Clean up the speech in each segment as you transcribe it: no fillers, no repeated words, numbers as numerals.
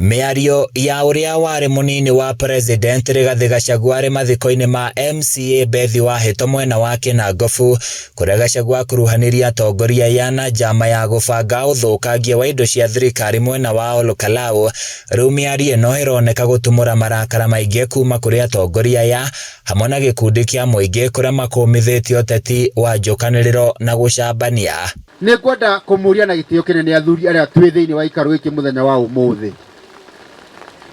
Miario ya uria wari munini wa president Rigathi Gachagua ari mathiko-ini ma MCA Bethi Wahito mwena wa Kinangofu kuria Gachagua kuruhaniria atongoria yana njama ya gubanga uthukangia wa indo cia thirikari mwena wa Olukalau. Riu miario ino ironeka gutumura marakara maingi kuma kuria atongoria ya hamwe na gikundi kia muingi kuria makumithitie uteti wa njukaniriro na gucambania. Ni kwenda kumuria na gitio kinene athuri aria twi thiini wa ikaru iki muthenya wa umuthi.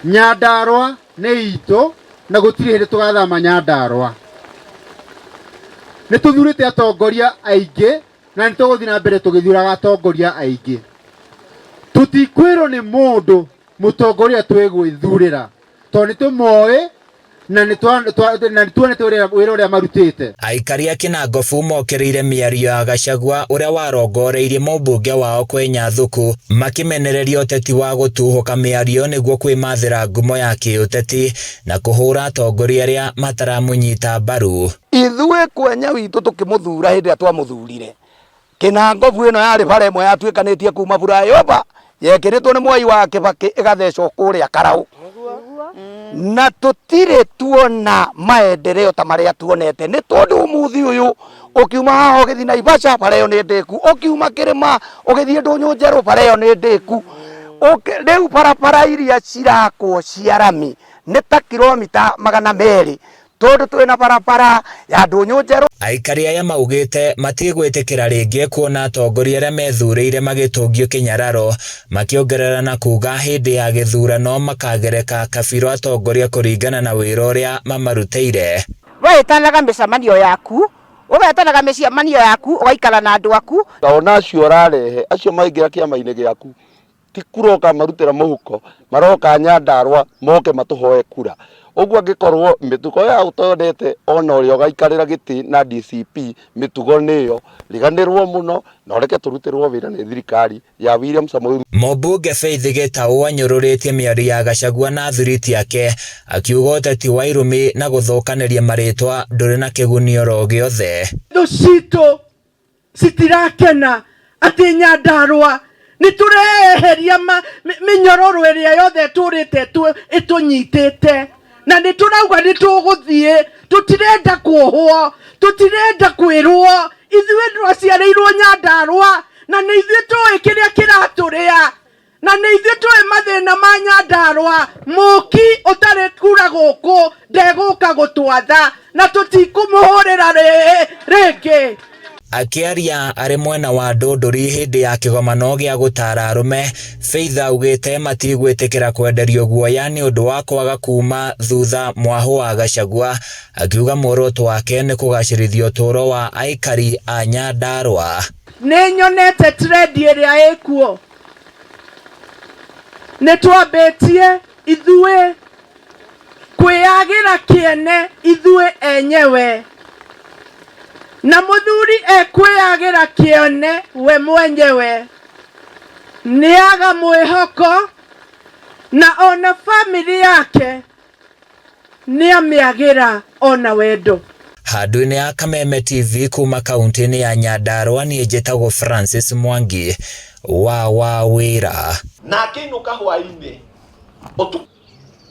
Nyandarua ni itu na gutiri hindi tugathama Nyandarua. Ni tuthurite atongoria aingi na nituguthii na mbere tugithuraga atongoria aingi. Tutikwirwo ni mundu mutongoria twigwithurira tondu nitumoi na nituonete wira uria marutite. Aikari a Kinangofu mokereire miario ya Gachagua uria warongoreirie mũmbunge wao Kwenya Thuku makimenereria uteti wa gutuhuka miario niguo kwimathira ngumo ya kiuteti na kuhura atongoria aria mataramunyita mbaru. Ithue Kwenya witu tukimuthura hindi atwa muthurire Kinangofu ino yari bara imwe yatuikanitie kuma Burayoba yekiritwo ni Mwai wa Kibaki igathecwo kuria Karau na tutire tuona maendeleo ta maria tuonete ni tondu umuthi uyu ukiuma haha ugithi Naivasha barayo ni ndiku ukiuma Kirima ugithi Ndunyu Njeru barayo ni ndiku riu barabara iria cirakwo cia rami ni ta kilomita 200 tondu twina barabara ya Ndunyu Njeru. Aikari aya maugite matigwitikira ringi kuona atongoria aria methurire magitungio kinyararo makiongerera na kuga hindi ya githurano makagereka kabiro atongoria kuringana na wira uria mamarutire. Wetanaga micemanio yaku ugetanaga micemanio yaku ugaikara na andu aku ona acio rarehe acio maingira kiama-ini giaku ti kuroka marutira muhuko maroka Nyandarua moke matuhoe kura. Uguo angikorwo mitugo ya utondete ona uria ugaikarira giti na DCP mitugo niyo riganirwo muno na reke turutirwo wira ni thirikari ya William Samoei. Mũmbunge Faith Gitau anyururitie miario ya Gachagua na thiriti yake akiuga uteti wa irumi na guthukaniria maritwa nduri na kigunio ro giothe. Cito sitirakena ati Nyandarua ni tureheria minyororo iria yothe turite itunyitite na ni turauga ni tuguthie tutirenda kuohwo tutirenda kwirwo ithuĩ twaciarĩirwo Nyandarua na ni ithuĩ tũĩ kĩrĩa kĩratũrĩa na ni ithuĩ tũĩ mathĩna ma Nyandarua. Mũki ũtarĩ kura gũkũ ndegũka gũtwatha na tũtikũmũhũrĩra rĩngĩ. Akiaria ari mwena wa Ndũndũri hindi ya kigomano gia gutara arume, Faith augite matigwitikira kwenderio guoya ni undu wa kwaga kuma thutha mwahu wa Gachagua, akiuga muoroto wake ni kugacirithia uturo wa aikari a Nyandarua. Ni nyonete trend iria ikuo ni twambitie ithuĩ kwiagira kiene ithuĩ enyewe na muthuri ekwiagira kione we mwenyewe niaga mwihoko na ona family yake niamiagira ona wendo. Handu-ini ya Kameme TV kuma kaunti-ini ya Nyandarua ni njĩtagwo Francis Mwangi wa wira na akiinuka hwaini